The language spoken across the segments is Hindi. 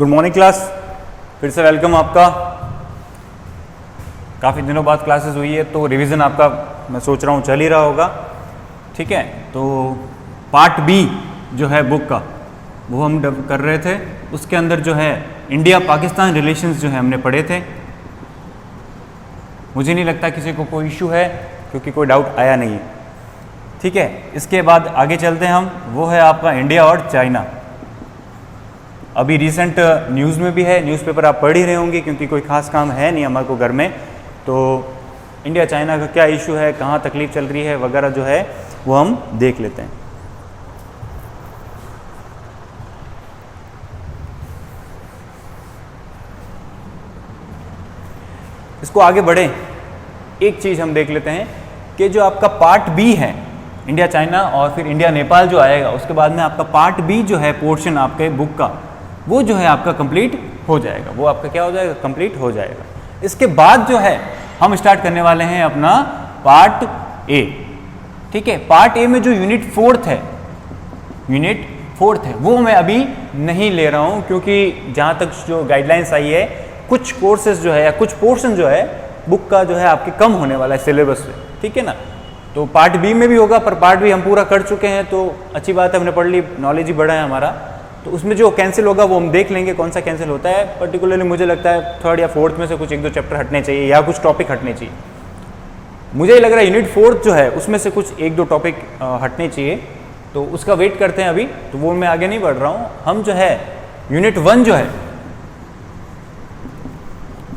गुड मॉर्निंग क्लास, फिर से वेलकम आपका। काफ़ी दिनों बाद क्लासेस हुई है तो रिवीजन आपका मैं सोच रहा हूँ चल ही रहा होगा। ठीक है, तो पार्ट बी जो है बुक का वो हम कर रहे थे। उसके अंदर जो है इंडिया पाकिस्तान रिलेशंस जो है हमने पढ़े थे। मुझे नहीं लगता किसी को कोई इशू है क्योंकि कोई डाउट आया नहीं है। ठीक है, इसके बाद आगे चलते हैं हम, वो है आपका इंडिया और चाइना। अभी रिसेंट न्यूज़ में भी है, न्यूज़पेपर आप पढ़ ही रहे होंगे क्योंकि कोई ख़ास काम है नहीं हमारे को घर में। तो इंडिया चाइना का क्या इशू है, कहाँ तकलीफ चल रही है वगैरह जो है वो हम देख लेते हैं। इसको आगे बढ़े, एक चीज़ हम देख लेते हैं कि जो आपका पार्ट बी है इंडिया चाइना और फिर इंडिया नेपाल जो आएगा, उसके बाद में आपका पार्ट बी जो है पोर्शन आपके बुक का वो जो है आपका कंप्लीट हो जाएगा। वो आपका क्या हो जाएगा, कंप्लीट हो जाएगा। इसके बाद जो है हम स्टार्ट करने वाले हैं अपना पार्ट ए। ठीक है, पार्ट ए में जो यूनिट फोर्थ है वो मैं अभी नहीं ले रहा हूं क्योंकि जहां तक जो गाइडलाइंस आई है कुछ कोर्सेज जो है या कुछ पोर्शन जो है बुक का जो है आपके कम होने वाला है सिलेबस से। ठीक है ना, तो पार्ट बी में भी होगा पर पार्ट बी हम पूरा कर चुके हैं तो अच्छी बात है, हमने पढ़ ली, नॉलेज ही बढ़ा है हमारा। तो उसमें जो कैंसिल होगा वो हम देख लेंगे कौन सा कैंसिल होता है। पर्टिकुलरली मुझे लगता है थर्ड या फोर्थ में से कुछ एक दो चैप्टर हटने चाहिए या कुछ टॉपिक हटने चाहिए। मुझे लग रहा है यूनिट फोर्थ जो है उसमें से कुछ एक दो टॉपिक हटने चाहिए, तो उसका वेट करते हैं अभी। तो वो मैं आगे नहीं बढ़ रहा हूँ। हम जो है यूनिट 1 जो है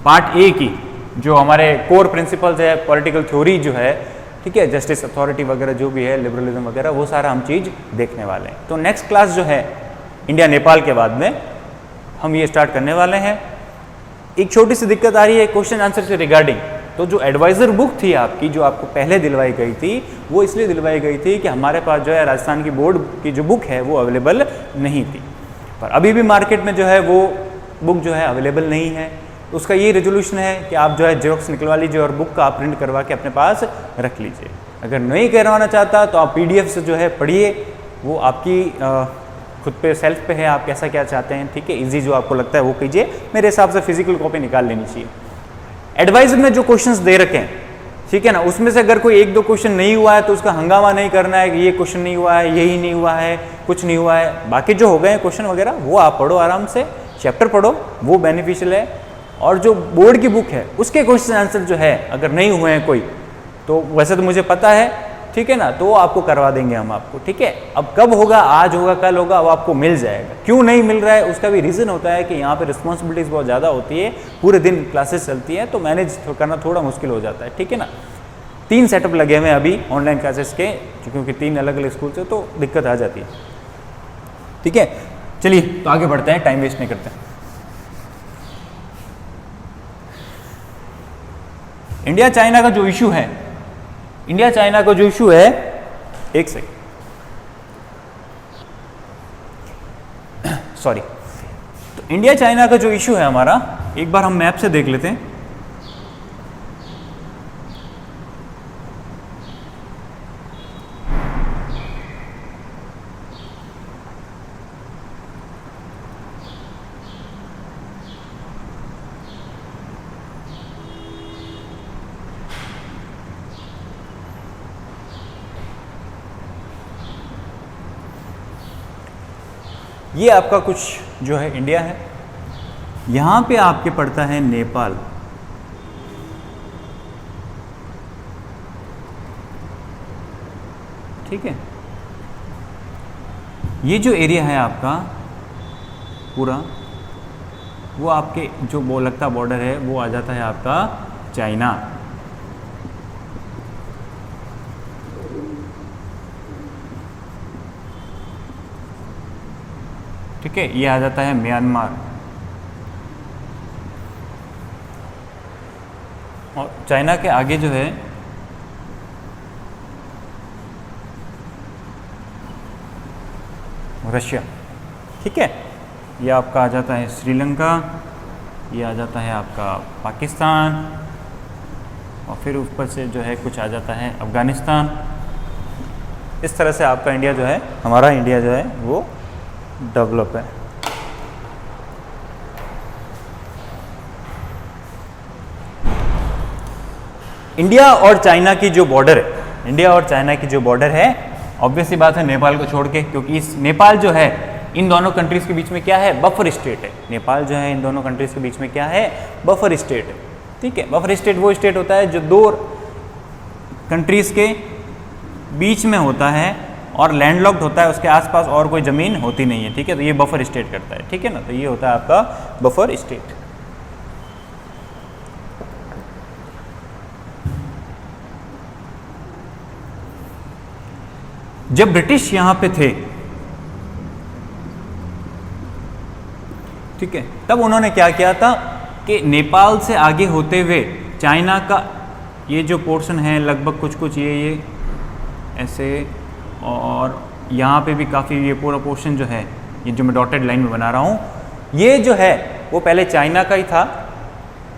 पार्ट ए की जो हमारे कोर प्रिंसिपल्स है, पॉलिटिकल थ्योरी जो है, ठीक है, जस्टिस अथॉरिटी वगैरह जो भी है, लिबरलिज्म वगैरह, वो सारा हम चीज़ देखने वाले हैं। तो नेक्स्ट क्लास जो है इंडिया नेपाल के बाद में हम ये स्टार्ट करने वाले हैं। एक छोटी सी दिक्कत आ रही है क्वेश्चन आंसर से रिगार्डिंग। तो जो एडवाइज़र बुक थी आपकी, जो आपको पहले दिलवाई गई थी, वो इसलिए दिलवाई गई थी कि हमारे पास जो है राजस्थान की बोर्ड की जो बुक है वो अवेलेबल नहीं थी। पर अभी भी मार्केट में जो है वो बुक जो है अवेलेबल नहीं है। तो उसका ये रेजोल्यूशन है कि आप जो है जेरोक्स निकलवा लीजिए और बुक का आप प्रिंट करवा के अपने पास रख लीजिए। अगर नहीं करवाना चाहता तो आप PDF से जो है पढ़िए, वो आपकी खुद पे सेल्फ पे है, आप कैसा क्या चाहते हैं। ठीक है, इजी जो आपको लगता है वो कीजिए। मेरे हिसाब से फिजिकल कॉपी निकाल लेनी चाहिए। एडवाइजर में जो क्वेश्चंस दे रखे हैं, ठीक है ना, उसमें से अगर कोई एक दो क्वेश्चन नहीं हुआ है तो उसका हंगामा नहीं करना है कि ये क्वेश्चन नहीं हुआ है, यही नहीं हुआ है, कुछ नहीं हुआ है। बाकी जो हो गए हैं क्वेश्चन वगैरह वो आप पढ़ो आराम से, चैप्टर पढ़ो, वो बेनिफिशियल है। और जो बोर्ड की बुक है उसके क्वेश्चन आंसर जो है अगर नहीं हुए हैं कोई, तो वैसे तो मुझे पता है, ठीक है ना, तो वो आपको करवा देंगे हम आपको। ठीक है, अब कब होगा, आज होगा, कल होगा, वो आपको मिल जाएगा। क्यों नहीं मिल रहा है उसका भी रीज़न होता है कि यहाँ पे रिस्पॉन्सिबिलिटीज़ बहुत ज़्यादा होती है, पूरे दिन क्लासेस चलती हैं तो मैनेज करना थोड़ा मुश्किल हो जाता है। ठीक है ना, 3 सेटअप लगे हुए हैं अभी ऑनलाइन क्लासेस के, क्योंकि 3 अलग अलग स्कूल से, तो दिक्कत आ जाती है। ठीक है, चलिए तो आगे बढ़ते हैं, टाइम वेस्ट नहीं करते हैं। इंडिया चाइना का जो इशू है, एक सेकंड, सॉरी। तो इंडिया चाइना का जो इशू है हमारा, एक बार हम मैप से देख लेते हैं। ये आपका कुछ जो है इंडिया है, यहाँ पे आपके पड़ता है नेपाल। ठीक है, ये जो एरिया है आपका पूरा, वो आपके जो वो लगता बॉर्डर है वो आ जाता है आपका चाइना। ठीक है, ये आ जाता है म्यांमार। और चाइना के आगे जो है रशिया। ठीक है, ये आपका आ जाता है श्रीलंका, ये आ जाता है आपका पाकिस्तान, और फिर ऊपर से जो है कुछ आ जाता है अफ़गानिस्तान। इस तरह से आपका इंडिया जो है, हमारा इंडिया जो है वो डेवलप है। इंडिया और चाइना की जो बॉर्डर है, इंडिया और चाइना की जो बॉर्डर है, ऑब्वियस सी बात है नेपाल को छोड़ के, क्योंकि इस नेपाल जो है इन दोनों कंट्रीज के बीच में क्या है, बफर स्टेट है। नेपाल जो है इन दोनों कंट्रीज के बीच में क्या है, बफर स्टेट है। ठीक है, बफर स्टेट वो स्टेट होता है जो दो कंट्रीज के बीच में होता है और लैंडलॉक्ड होता है, उसके आसपास और कोई ज़मीन होती नहीं है। ठीक है, तो ये बफर स्टेट करता है। ठीक है ना, तो ये होता है आपका बफर स्टेट। जब ब्रिटिश यहां पे थे, ठीक है, तब उन्होंने क्या किया था कि नेपाल से आगे होते हुए चाइना का ये जो पोर्शन है लगभग कुछ कुछ ये ऐसे, और यहाँ पे भी काफ़ी ये पूरा पोर्शन जो है, ये जो मैं डॉटेड लाइन में बना रहा हूँ, ये जो है वो पहले चाइना का ही था।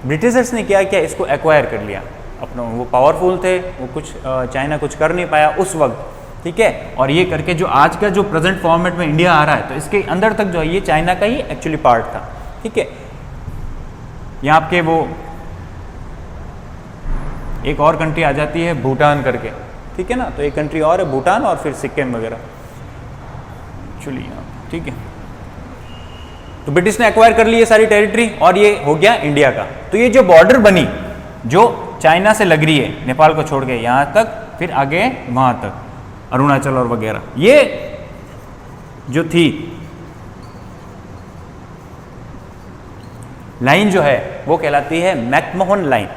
ब्रिटिशर्स ने क्या किया, इसको एक्वायर कर लिया अपना, वो पावरफुल थे, वो कुछ चाइना कुछ कर नहीं पाया उस वक्त। ठीक है, और ये करके जो आज का जो प्रेजेंट फॉर्मेट में इंडिया आ रहा है, तो इसके अंदर तक जो है ये चाइना का ही एक्चुअली पार्ट था। ठीक है, यहाँ आपके वो एक और कंट्री आ जाती है भूटान करके। ठीक है ना, तो एक कंट्री और है भूटान, और फिर सिक्किम वगैरह एक्चुअली यहाँ। ठीक है, तो ब्रिटिश ने एक्वायर कर ली ये सारी टेरिटरी और ये हो गया इंडिया का। तो ये जो बॉर्डर बनी जो चाइना से लग रही है नेपाल को छोड़ के यहाँ तक, फिर आगे वहाँ तक अरुणाचल और वगैरह, ये जो थी लाइन जो है वो कहलाती है मैकमोहन लाइन।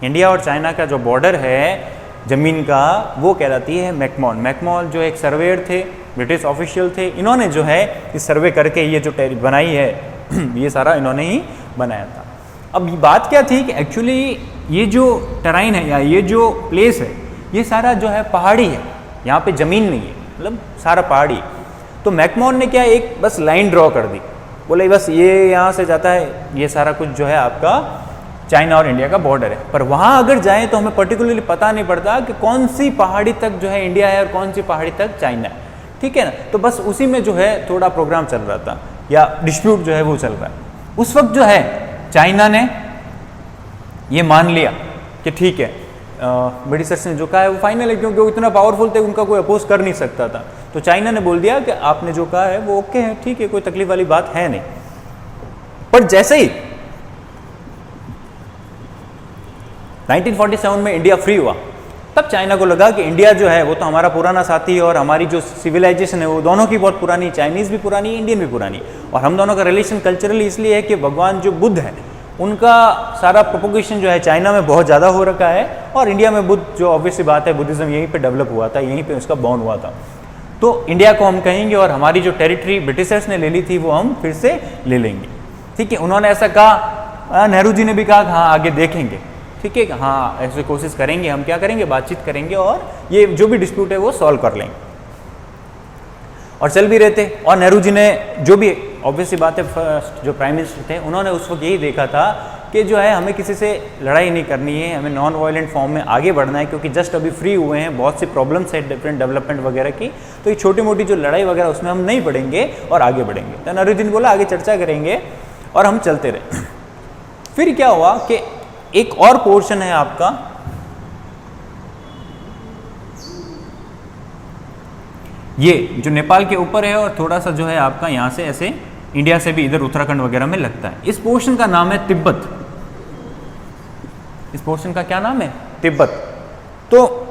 इंडिया और चाइना का जो बॉर्डर है जमीन का, वो कहलाती है मैकमोहन। मैकमोहन जो एक सर्वेयर थे, ब्रिटिश ऑफिशियल थे, इन्होंने जो है इस सर्वे करके ये जो बनाई है ये सारा इन्होंने ही बनाया था। अब बात क्या थी कि एक्चुअली ये जो टेराइन है या ये जो प्लेस है, ये सारा जो है पहाड़ी है, यहाँ पे ज़मीन नहीं है, मतलब सारा पहाड़ी। तो मैकमोहन ने क्या एक बस लाइन ड्रॉ कर दी, बोले बस ये यहाँ से जाता है, ये सारा कुछ जो है आपका चाइना और इंडिया का बॉर्डर है। पर वहाँ अगर जाएं तो हमें पर्टिकुलरली पता नहीं पड़ता कि कौन सी पहाड़ी तक जो है इंडिया है और कौन सी पहाड़ी तक चाइना है। ठीक है ना, तो बस उसी में जो है थोड़ा प्रोग्राम चल रहा था या डिस्प्यूट जो है वो चल रहा है। उस वक्त जो है चाइना ने ये मान लिया कि ठीक है, ब्रिटिशर्स ने जो कहा है वो फाइनल है, क्योंकि वो इतना पावरफुल थे उनका कोई अपोज कर नहीं सकता था। तो चाइना ने बोल दिया कि आपने जो कहा है वो ओके है, ठीक है, कोई तकलीफ वाली बात है नहीं। पर जैसे ही 1947 में इंडिया फ्री हुआ, तब चाइना को लगा कि इंडिया जो है वो तो हमारा पुराना साथी है और हमारी जो सिविलाइजेशन है वो दोनों की बहुत पुरानी, चाइनीज़ भी पुरानी, इंडियन भी पुरानी, और हम दोनों का रिलेशन कल्चरली इसलिए है कि भगवान जो बुद्ध है उनका सारा प्रोपोगेशन जो है चाइना में बहुत ज़्यादा हो रखा है, और इंडिया में बुद्ध जो ऑब्वियसली बात है, बुद्धिज़्म यहीं पे डेवलप हुआ था, यहीं पे उसका बॉर्न हुआ था। तो इंडिया को हम कहेंगे और हमारी जो टेरिटरी ब्रिटिशर्स ने ले ली थी वो हम फिर से ले लेंगे। ठीक है, उन्होंने ऐसा कहा, नेहरू जी ने भी कहा हाँ आगे देखेंगे। ठीक है, हाँ ऐसे कोशिश करेंगे, हम क्या करेंगे, बातचीत करेंगे और ये जो भी डिस्प्यूट है वो सॉल्व कर लेंगे, और चल भी रहे थे। और नेहरू जी ने जो भी ऑब्वियसली बात है, फर्स्ट जो प्राइम मिनिस्टर थे उन्होंने उस वक्त यही देखा था कि जो है हमें किसी से लड़ाई नहीं करनी है, हमें नॉन वायलेंट फॉर्म में आगे बढ़ना है, क्योंकि जस्ट अभी फ्री हुए हैं, बहुत सी प्रॉब्लम्स है डिफरेंट डेवलपमेंट वगैरह की, तो ये छोटी मोटी जो लड़ाई वगैरह उसमें हम नहीं पड़ेंगे और आगे बढ़ेंगे। तो नेहरू जी ने बोला आगे चर्चा करेंगे, और हम चलते रहे। फिर क्या हुआ कि एक और पोर्शन है आपका, ये जो नेपाल के ऊपर है और थोड़ा सा जो है आपका यहाँ से ऐसे इंडिया से भी इधर उत्तराखंड वगैरह में लगता है। इस पोर्शन का नाम है तिब्बत। इस पोर्शन का क्या नाम है, तिब्बत। तो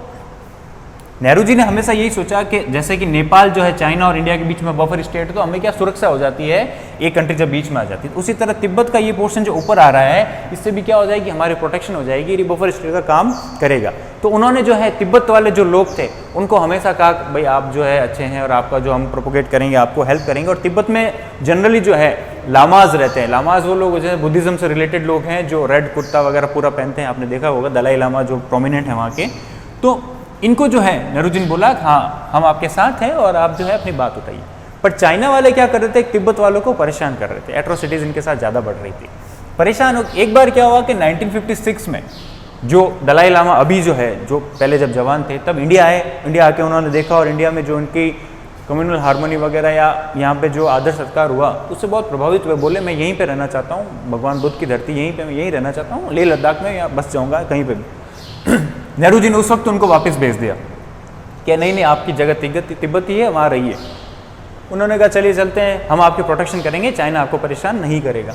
नेहरू जी ने हमेशा यही सोचा कि जैसे कि नेपाल जो है चाइना और इंडिया के बीच में बफर स्टेट है, तो हमें क्या सुरक्षा हो जाती है एक कंट्री जब बीच में आ जाती है, तो उसी तरह तिब्बत का ये पोर्शन जो ऊपर आ रहा है, इससे भी क्या हो जाएगी, हमारी प्रोटेक्शन हो जाएगी, ये बफर स्टेट का काम करेगा। तो उन्होंने जो है तिब्बत वाले जो लोग थे उनको हमेशा कहा भाई आप जो है अच्छे हैं और आपका जो हम प्रोपोगेट करेंगे, आपको हेल्प करेंगे। और तिब्बत में जनरली जो है लामाज रहते हैं। लामाज वो लोग जो है बुद्धिज्म से रिलेटेड लोग हैं, जो रेड कुर्ता वगैरह पूरा पहनते हैं, आपने देखा होगा, दलाई लामा जो प्रोमिनेंट है वहाँ के। तो इनको जो है नेहरू जी ने बोला हाँ हम आपके साथ हैं और आप जो है अपनी बात उठाइए। पर चाइना वाले क्या कर रहे थे, तिब्बत वालों को परेशान कर रहे थे, एट्रोसिटीज इनके साथ ज़्यादा बढ़ रही थी, परेशान हो। एक बार क्या हुआ कि 1956 में जो दलाई लामा अभी जो है, जो पहले जब जवान थे तब इंडिया आए, इंडिया आके उन्होंने देखा और इंडिया में जो उनकी कम्युनल हार्मोनी वगैरह या यहाँ पे जो आदर सत्कार हुआ उससे बहुत प्रभावित हुए। बोले मैं यहीं पे रहना चाहता हूँ, भगवान बुद्ध की धरती यहीं पे, मैं यहीं रहना चाहता हूँ, लेह लद्दाख में या बस जाऊँगा कहीं पे भी। नेहरू जी ने उस वक्त उनको वापस भेज दिया कि नहीं नहीं, आपकी जगह तिब्बत ही है, वहाँ रहिए। उन्होंने कहा चलिए चलते हैं, हम आपकी प्रोटेक्शन करेंगे, चाइना आपको परेशान नहीं करेगा।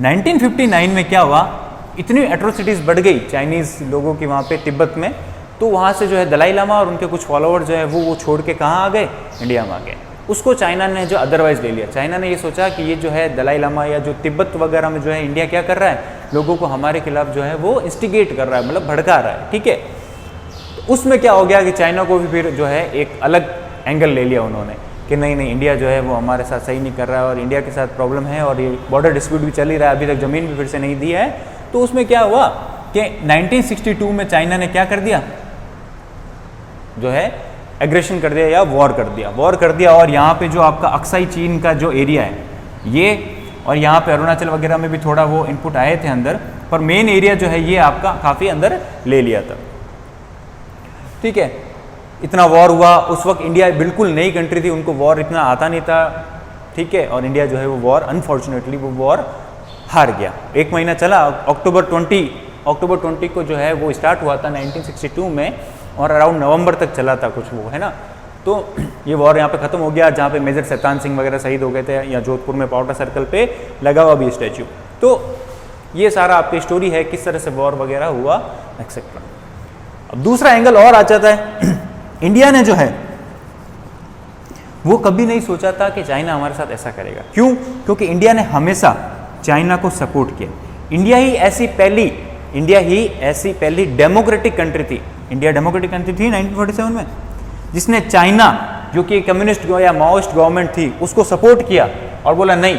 1959 में क्या हुआ, इतनी एट्रोसिटीज़ बढ़ गई चाइनीज़ लोगों की वहाँ पे तिब्बत में, तो वहाँ से जो है दलाई लामा और उनके कुछ फॉलोअर जो है वो छोड़ के कहाँ आ गए, इंडिया में आ गए। उसको चाइना ने जो अदरवाइज ले लिया। चाइना ने ये सोचा कि ये जो है दलाई लामा या जो तिब्बत वगैरह में जो है इंडिया क्या कर रहा है, लोगों को हमारे खिलाफ जो है वो इंस्टिगेट कर रहा है, मतलब भड़का रहा है, ठीक है। तो उसमें क्या हो गया कि चाइना को भी फिर जो है एक अलग एंगल ले लिया उन्होंने कि नहीं नहीं, इंडिया जो है वो हमारे साथ सही नहीं कर रहा है और इंडिया के साथ प्रॉब्लम है और ये बॉर्डर डिस्प्यूट भी चल ही रहा है, अभी तक ज़मीन भी फिर से नहीं दी है। तो उसमें क्या हुआ कि 1962 में चाइना ने क्या कर दिया, जो है एग्रेशन कर दिया या वॉर कर दिया। और यहाँ पे जो आपका अक्साई चीन का जो एरिया है ये, और यहाँ पे अरुणाचल वगैरह में भी थोड़ा वो इनपुट आए थे अंदर, पर मेन एरिया जो है ये आपका काफ़ी अंदर ले लिया था, ठीक है। इतना वॉर हुआ, उस वक्त इंडिया बिल्कुल नई कंट्री थी, उनको वॉर इतना आता नहीं था, ठीक है। और इंडिया जो है वो वॉर अनफॉर्चुनेटली वो वॉर हार गया। 1 महीना चला, अक्टूबर 20 को जो है वो स्टार्ट हुआ था 1962 में, और अराउंड नवंबर तक चला था कुछ वो, है ना। तो ये वॉर यहाँ पे ख़त्म हो गया, जहाँ पे मेजर शैतान सिंह वगैरह शहीद हो गए थे, या जोधपुर में पाउटा सर्कल पे लगा हुआ भी स्टैच्यू। तो ये सारा आपकी स्टोरी है किस तरह से वॉर वगैरह हुआ एक्सेट्रा। अब दूसरा एंगल और आ जाता है, इंडिया ने जो है वो कभी नहीं सोचा था कि चाइना हमारे साथ ऐसा करेगा। क्यों? क्योंकि इंडिया ने हमेशा चाइना को सपोर्ट किया। इंडिया ही ऐसी पहली डेमोक्रेटिक कंट्री थी, इंडिया डेमोक्रेटिक कंट्री थी 1947 में, जिसने चाइना जो कि कम्युनिस्ट या माओइस्ट गवर्नमेंट थी उसको सपोर्ट किया और बोला नहीं,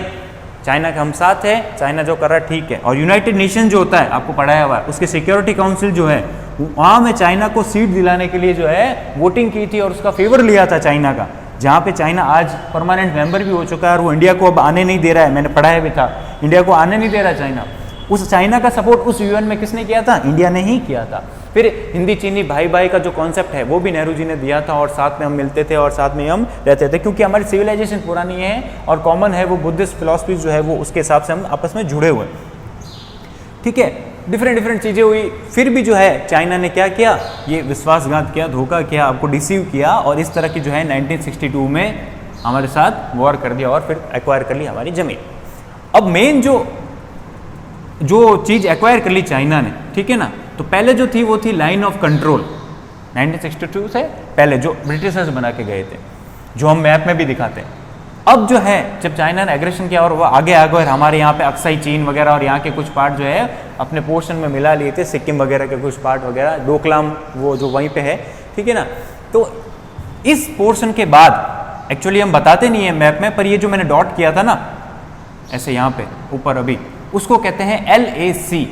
चाइना का हम साथ है, चाइना जो कर रहा है ठीक है। और यूनाइटेड नेशन जो होता है, आपको पढ़ाया हुआ है, उसके सिक्योरिटी काउंसिल जो है वहाँ में चाइना को सीट दिलाने के लिए जो है वोटिंग की थी और उसका फेवर लिया था चाइना का, जहाँ पे चाइना आज परमानेंट मेंबर भी हो चुका है और वो इंडिया को अब आने नहीं दे रहा है। मैंने पढ़ाया भी था, इंडिया को आने नहीं दे रहा चाइना। उस चाइना का सपोर्ट उस यूएन में किसने किया था? इंडिया ने ही किया था। फिर हिंदी चीनी भाई भाई का जो कॉन्सेप्ट है वो भी नेहरू जी ने दिया था, और साथ में हम मिलते थे और साथ में हम रहते थे, क्योंकि हमारी सिविलाइजेशन पुरानी है और कॉमन है, वो बुद्धिस्ट फिलॉसफी जो है वो उसके हिसाब से हम आपस में जुड़े हुए, ठीक है। डिफरेंट चीज़ें हुई, फिर भी जो है चाइना ने क्या किया, ये विश्वासघात किया, धोखा किया, आपको डिसीव किया, और इस तरह की जो है 1962 में हमारे साथ वॉर कर दिया और फिर एक्वायर कर ली हमारी ज़मीन। अब मेन जो चीज़ एक्वायर कर ली चाइना ने, ठीक है ना, तो पहले जो थी वो थी लाइन ऑफ कंट्रोल। 1962 से पहले जो ब्रिटिशर्स बना के गए थे, जो हम मैप में भी दिखाते हैं। अब जो है जब चाइना ने एग्रेशन किया और वो आगे आ गए और हमारे यहाँ पे अक्साई चीन वगैरह और यहाँ के कुछ पार्ट जो है अपने पोर्शन में मिला लिए थे, सिक्किम वगैरह के कुछ पार्ट वगैरह, डोकलाम वो जो वहीं पे है, ठीक है ना। तो इस पोर्शन के बाद एक्चुअली हम बताते नहीं है मैप में, पर ये जो मैंने डॉट किया था ना ऐसे यहाँ पे ऊपर अभी, उसको कहते हैं LAC,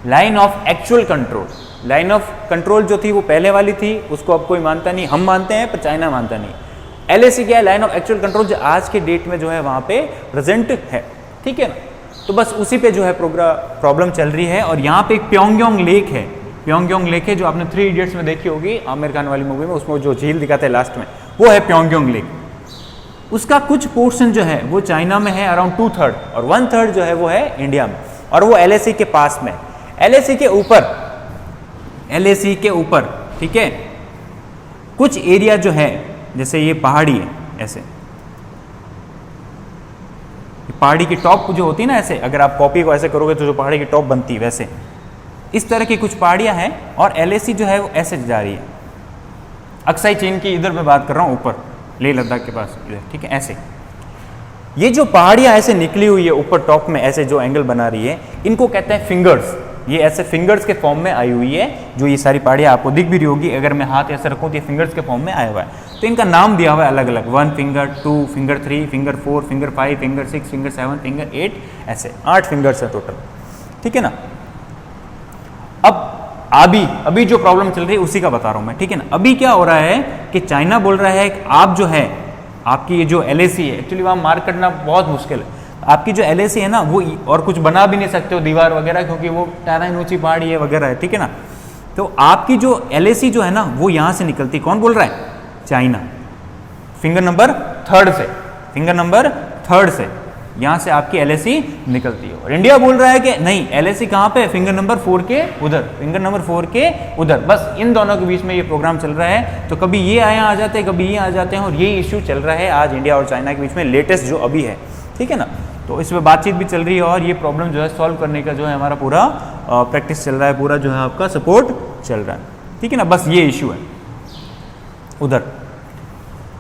line of actual control. Line of control जो थी वो पहले वाली थी, उसको अब कोई मानता नहीं, हम मानते हैं पर चाइना मानता नहीं। LAC क्या है? लाइन ऑफ एक्चुअल कंट्रोल, जो आज के डेट में जो है वहाँ पे प्रेजेंट है, ठीक है ना। तो बस उसी पे जो है प्रॉब्लम चल रही है। और यहाँ पे एक प्योंगयांग लेक है, प्योंगयांग लेक है जो आपने 3 इडियट्स में देखी होगी, आमिर खान वाली मूवी में, उसमें जो झील दिखाते हैं लास्ट में, वो है प्योंगयांग लेक। उसका कुछ पोर्शन जो है वो चाइना में है अराउंड 2/3, और 1/3 जो है वो है इंडिया में, और वो LAC के पास में। LAC के ऊपर ठीक है, कुछ एरिया जो है जैसे ये पहाड़ी है, ऐसे पहाड़ी की टॉप जो होती है ना, ऐसे अगर आप कॉपी को ऐसे करोगे तो जो पहाड़ी की टॉप बनती है, वैसे इस तरह की कुछ पहाड़ियां हैं, और LAC जो है वो ऐसे जा रही है। अक्साई चीन की इधर मैं बात कर रहा हूँ, ऊपर लेह लद्दाख के पास इधर, ठीक है। ऐसे ये जो पहाड़ियां ऐसे निकली हुई है ऊपर टॉप में, ऐसे जो एंगल बना रही है, इनको कहते हैं फिंगर्स। ये ऐसे फिंगर्स के फॉर्म में आई हुई है, जो ये सारी पहाड़ियां आपको दिख भी रही होगी, अगर मैं हाथ ऐसे रखूँ तो ये फिंगर्स के फॉर्म में आया हुआ है। तो इनका नाम दिया हुआ है अलग अलग, 1 finger, 2 finger, 3 finger, 4 finger, 5 finger, 6 finger, 7 finger, 8, ऐसे 8 फिंगर्स है टोटल, ठीक है ना। अब अभी जो प्रॉब्लम चल रही है उसी का बता रहा हूं मैं, ठीक है ना। अभी क्या हो रहा है कि चाइना बोल रहा है कि आप जो है, आपकी ये जो LAC है, एक्चुअली वहाँ मार्क करना बहुत मुश्किल है। आपकी जो LAC है ना, वो और कुछ बना भी नहीं सकते हो दीवार वगैरह, क्योंकि वो टहराइन ऊंची पहाड़ी है वगैरह है, ठीक है ना। तो आपकी जो LAC जो है ना, वो यहाँ से निकलती, कौन बोल रहा है? चाइना। फिंगर नंबर 3 से यहाँ से आपकी LAC निकलती है। और इंडिया बोल रहा है कि नहीं, LAC कहाँ पे, फिंगर नंबर 4 के उधर, फिंगर नंबर 4 के उधर, बस इन दोनों के बीच में ये प्रोग्राम चल रहा है। तो कभी ये यहाँ आ जाते हैं, कभी ये आ जाते हैं, और ये इशू चल रहा है आज इंडिया और चाइना के बीच में, लेटेस्ट जो अभी है, ठीक है ना। तो इस पर बातचीत भी चल रही है और ये प्रॉब्लम जो है सॉल्व करने का जो है हमारा पूरा प्रैक्टिस चल रहा है, पूरा जो है आपका सपोर्ट चल रहा है, ठीक है ना। बस ये इशू है उधर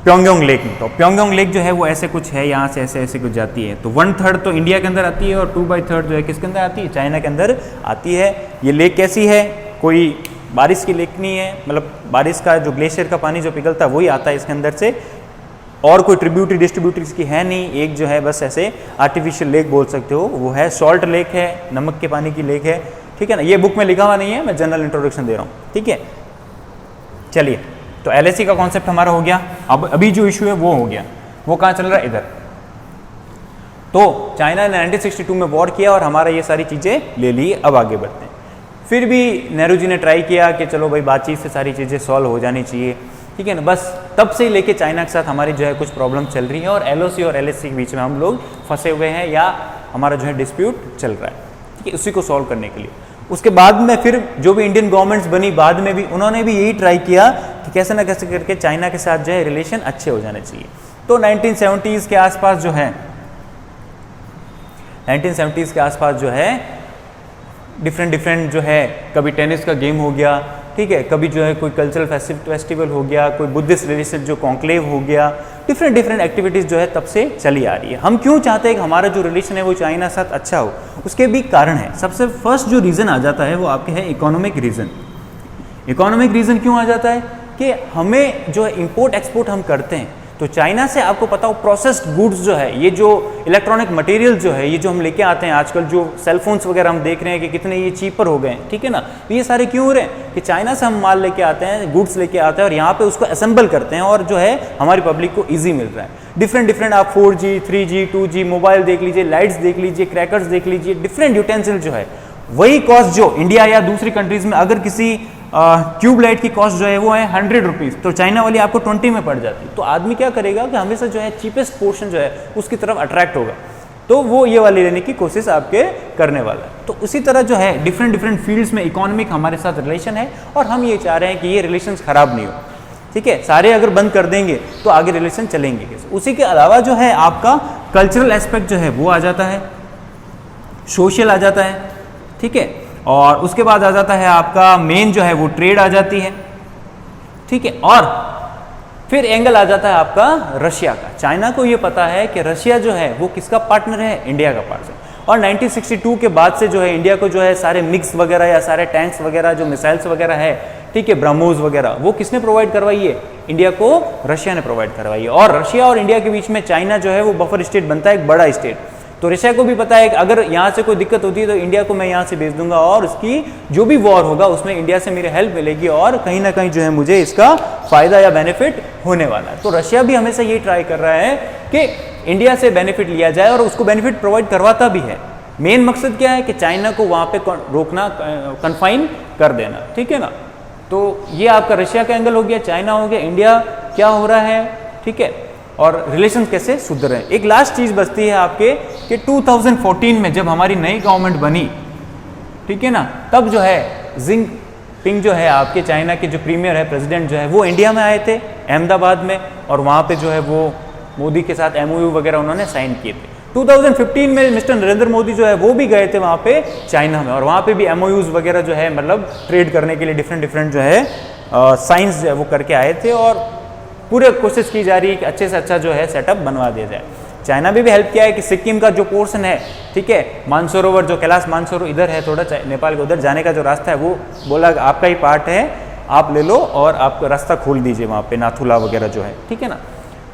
प्योंगयांग लेक में। तो प्योंगयांग लेक जो है वो ऐसे कुछ है, यहाँ से ऐसे ऐसे कुछ जाती है। तो 1/3 तो इंडिया के अंदर आती है और 2/3 जो है किसके अंदर आती है, चाइना के अंदर आती है। ये लेक कैसी है, कोई बारिश की लेक नहीं है, मतलब बारिश का जो ग्लेशियर का पानी जो पिघलता है वही आता है इसके अंदर से, और कोई ट्रिब्यूटरी डिस्ट्रीब्यूटरी इसकी है नहीं। एक जो है बस ऐसे आर्टिफिशियल लेक बोल सकते हो, वो है सॉल्ट लेक है, नमक के पानी की लेक है, ठीक है ना। ये बुक में लिखा हुआ नहीं है, मैं जनरल इंट्रोडक्शन दे रहा हूँ, ठीक है। चलिए, तो LAC का कॉन्सेप्ट हमारा हो गया। अब अभी जो इशू है वो हो गया, वो कहाँ चल रहा है, इधर। तो चाइना ने 1962 में वॉर किया और हमारा ये सारी चीज़ें ले ली। अब आगे बढ़ते हैं। फिर भी नेहरू जी ने ट्राई किया कि चलो भाई बातचीत से सारी चीज़ें सॉल्व हो जानी चाहिए, ठीक है ना। बस तब से ही लेके चाइना के साथ हमारी जो है कुछ प्रॉब्लम चल रही है और LOC और LAC के बीच में हम लोग फंसे हुए हैं, या हमारा जो है डिस्प्यूट चल रहा है, ठीक है, उसी को सॉल्व करने के लिए। उसके बाद में फिर जो भी इंडियन गवर्नमेंट्स बनी बाद में भी, उन्होंने भी यही ट्राई किया कि कैसे ना कैसे करके चाइना के साथ जो है रिलेशन अच्छे हो जाने चाहिए। तो 1970s के आसपास जो है, 1970s के आसपास जो है डिफरेंट जो है, कभी टेनिस का गेम हो गया, ठीक है, कभी जो है कोई कल्चरल फेस्टिवल हो गया, कोई बुद्धिस्ट रिलीजियस जो कॉन्क्लेव हो गया, डिफरेंट एक्टिविटीज़ जो है तब से चली आ रही है। हम क्यों चाहते हैं कि हमारा जो रिलेशन है वो चाइना के साथ अच्छा हो, उसके भी कारण है। सबसे फर्स्ट जो रीज़न आ जाता है वो आपके है इकोनॉमिक रीज़न। इकोनॉमिक रीज़न क्यों आ जाता है कि हमें जो है इंपोर्ट एक्सपोर्ट हम करते हैं, तो चाइना से आपको पता हो प्रोसेस्ड गुड्स जो है, ये जो इलेक्ट्रॉनिक मटेरियल जो है, ये जो हम लेके आते हैं आजकल, जो सेलफोन्स वगैरह हम देख रहे हैं कि कितने ये चीपर हो गए हैं, ठीक है ना। तो ये सारे क्यों हो रहे हैं कि चाइना से हम माल लेके आते हैं, गुड्स लेके आते हैं और यहाँ पे उसको असेंबल करते हैं, और जो है हमारी पब्लिक को ईजी मिल रहा है। डिफरेंट आप 4G 3G 2G मोबाइल देख लीजिए, लाइट्स देख लीजिए, क्रैकर्स देख लीजिए, डिफरेंट यूटेंसिल जो है, वही कॉस्ट जो इंडिया या दूसरी कंट्रीज में अगर किसी ट्यूब लाइट की कॉस्ट जो है वो है 100 रुपीज़, तो चाइना वाली आपको 20 में पड़ जाती है। तो आदमी क्या करेगा कि हमेशा जो है चीपेस्ट पोर्शन जो है उसकी तरफ अट्रैक्ट होगा, तो वो ये वाली लेने की कोशिश आपके करने वाला है। तो उसी तरह जो है डिफरेंट फील्ड्स में इकोनॉमिक हमारे साथ रिलेशन है, और हम ये चाह रहे हैं कि ये रिलेशन खराब नहीं हो, ठीक है। सारे अगर बंद कर देंगे तो आगे रिलेशन चलेंगे कैसे। उसी के अलावा जो है आपका कल्चरल एस्पेक्ट जो है वो आ जाता है, सोशल आ जाता है, ठीक है, और उसके बाद आ जाता है आपका मेन जो है वो ट्रेड आ जाती है, ठीक है। और फिर एंगल आ जाता है आपका रशिया का। चाइना को ये पता है कि रशिया जो है वो किसका पार्टनर है, इंडिया का पार्टनर। और 1962 के बाद से जो है इंडिया को जो है सारे मिक्स वगैरह या सारे टैंक्स वगैरह जो मिसाइल्स वगैरह है, ठीक है, ब्रह्मोस वगैरह, वो किसने प्रोवाइड करवाई है, इंडिया को रशिया ने प्रोवाइड करवाई है। और रशिया और इंडिया के बीच में चाइना जो है वो बफर स्टेट बनता है, एक बड़ा स्टेट। तो रशिया को भी पता है कि अगर यहाँ से कोई दिक्कत होती है तो इंडिया को मैं यहाँ से भेज दूंगा, और उसकी जो भी वॉर होगा उसमें इंडिया से मेरी हेल्प मिलेगी, और कहीं ना कहीं जो है मुझे इसका फायदा या बेनिफिट होने वाला है। तो रशिया भी हमेशा ये ट्राई कर रहा है कि इंडिया से बेनिफिट लिया जाए, और उसको बेनिफिट प्रोवाइड करवाता भी है। मेन मकसद क्या है कि चाइना को वहाँ पे रोकना, कन्फाइन कर देना, ठीक है ना। तो ये आपका रशिया का एंगल हो गया, चाइना हो गया, इंडिया क्या हो रहा है, ठीक है, और रिलेशन कैसे सुधर रहे हैं। एक लास्ट चीज़ बचती है आपके कि 2014 में जब हमारी नई गवर्नमेंट बनी, ठीक है ना, तब जो है जिनपिंग जो है आपके चाइना के जो प्रीमियर है, प्रेसिडेंट जो है, वो इंडिया में आए थे अहमदाबाद में, और वहाँ पे जो है वो मोदी के साथ MOU वगैरह उन्होंने साइन किए थे। 2015 में मिस्टर नरेंद्र मोदी जो है वो भी गए थे वहाँ पे चाइना में, और वहाँ पे भी MOUs वगैरह जो है मतलब ट्रेड करने के लिए डिफरेंट जो है साइंस जो है वो करके आए थे, और पूरे कोशिश की जा रही है कि अच्छे से अच्छा जो है सेटअप बनवा दिया जाए। चाइना भी हेल्प किया है कि सिक्किम का जो पोर्शन है, ठीक है, मानसरोवर जो कैलाश मानसरोवर इधर है, थोड़ा नेपाल के उधर जाने का जो रास्ता है वो बोला आपका ही पार्ट है, आप ले लो और आप रास्ता खोल दीजिए वहाँ पे, नाथुला वगैरह जो है, ठीक है ना।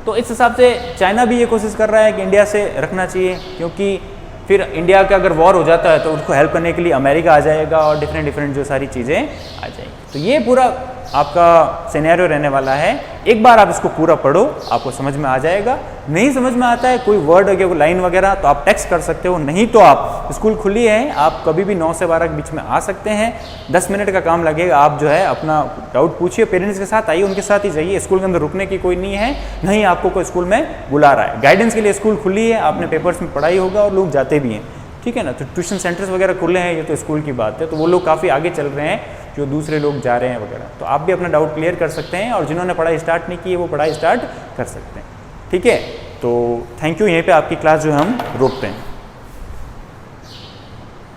तो इस हिसाब से चाइना भी ये कोशिश कर रहा है कि इंडिया से रखना चाहिए, क्योंकि फिर इंडिया का अगर वॉर हो जाता है तो उसको हेल्प करने के लिए अमेरिका आ जाएगा और डिफरेंट जो सारी चीज़ें आ जाएंगी। तो ये पूरा आपका सिनेरियो रहने वाला है। एक बार आप इसको पूरा पढ़ो, आपको समझ में आ जाएगा। नहीं समझ में आता है कोई वर्ड वगैरह कोई लाइन वगैरह तो आप टेक्स्ट कर सकते हो, नहीं तो आप स्कूल खुली है, आप कभी भी 9 से 12 के बीच में आ सकते हैं। 10 मिनट का काम लगेगा। आप जो है अपना डाउट पूछिए, पेरेंट्स के साथ आइए, उनके साथ ही जाइए। स्कूल के अंदर रुकने की कोई नहीं है, नहीं आपको कोई स्कूल में बुला रहा है। गाइडेंस के लिए स्कूल खुली है, आपने पेपर्स में पढ़ाई होगा और लोग जाते भी हैं, ठीक है ना। तो ट्यूशन सेंटर्स वगैरह खुले हैं, ये तो स्कूल की बात है। तो वो लोग काफ़ी आगे चल रहे हैं, जो दूसरे लोग जा रहे हैं वगैरह। तो आप भी अपना डाउट क्लियर कर सकते हैं, और जिन्होंने पढ़ाई स्टार्ट नहीं की है वो पढ़ाई स्टार्ट कर सकते हैं, ठीक है। तो थैंक यू। यहीं पे आपकी क्लास जो है हम रोकते हैं।